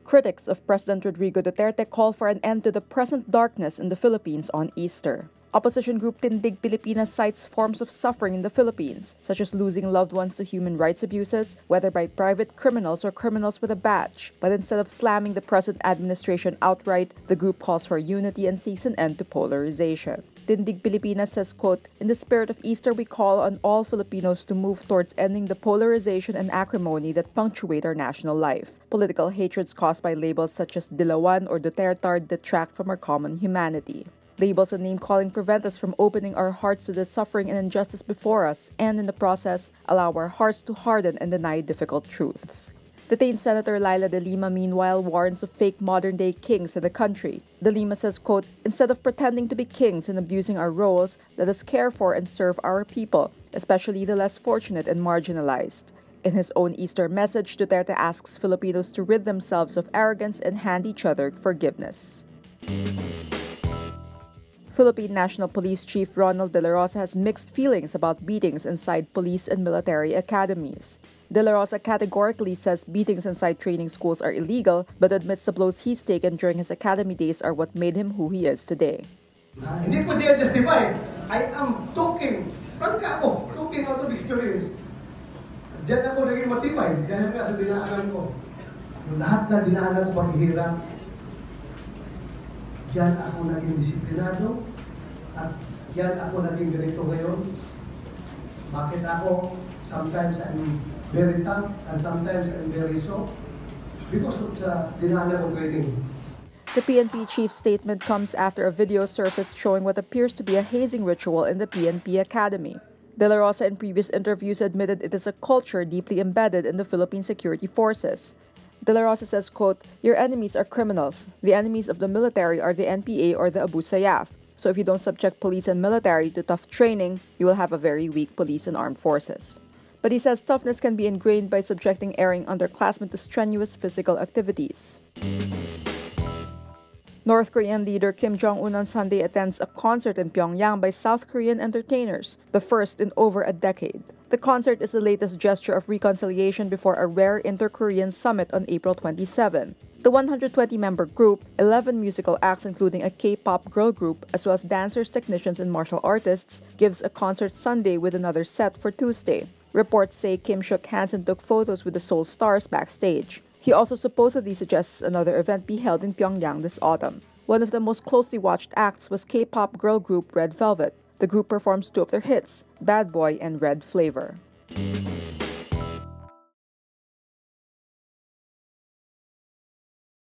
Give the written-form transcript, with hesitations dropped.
Critics of President Rodrigo Duterte call for an end to the present darkness in the Philippines on Easter. Opposition group Tindig Pilipinas cites forms of suffering in the Philippines, such as losing loved ones to human rights abuses, whether by private criminals or criminals with a badge. But instead of slamming the present administration outright, the group calls for unity and seeks an end to polarization. Tindig Pilipinas says, quote, "In the spirit of Easter, we call on all Filipinos to move towards ending the polarization and acrimony that punctuate our national life. Political hatreds caused by labels such as Dilawan or Duterte detract from our common humanity. Labels and name-calling prevent us from opening our hearts to the suffering and injustice before us, and in the process, allow our hearts to harden and deny difficult truths." Detained Senator Laila de Lima, meanwhile, warns of fake modern-day kings in the country. De Lima says, quote, "Instead of pretending to be kings and abusing our roles, let us care for and serve our people, especially the less fortunate and marginalized." In his own Easter message, Duterte asks Filipinos to rid themselves of arrogance and hand each other forgiveness. Philippine National Police Chief Ronald Dela Rosa has mixed feelings about beatings inside police and military academies. Dela Rosa categorically says beatings inside training schools are illegal, but admits the blows he's taken during his academy days are what made him who he is today. Hindi ko diyan justify. I am talking. Pagka ako, talking out of experience. Diyan ako naging matibay dahil ka sa dinaanan ko. Yung lahat na dinaanan ko paghihirap, diyan ako naging disiplinado at diyan ako naging ganito ngayon. Bakit ako? Sometimes I'm very tough and sometimes I'm very soft because of sa dinaanan ko training. The PNP chief's statement comes after a video surfaced showing what appears to be a hazing ritual in the PNP Academy. Dela Rosa in previous interviews admitted it is a culture deeply embedded in the Philippine security forces. Dela Rosa says, quote, "Your enemies are criminals. The enemies of the military are the NPA or the Abu Sayyaf. So if you don't subject police and military to tough training, you will have a very weak police and armed forces." But he says toughness can be ingrained by subjecting erring underclassmen to strenuous physical activities. North Korean leader Kim Jong-un on Sunday attends a concert in Pyongyang by South Korean entertainers, the first in over a decade. The concert is the latest gesture of reconciliation before a rare inter-Korean summit on April 27. The 120-member group, 11 musical acts including a K-pop girl group, as well as dancers, technicians, and martial artists, gives a concert Sunday with another set for Tuesday. Reports say Kim shook hands and took photos with the Seoul stars backstage. He also supposedly suggests another event be held in Pyongyang this autumn. One of the most closely watched acts was K-pop girl group Red Velvet. The group performs two of their hits, Bad Boy and Red Flavor.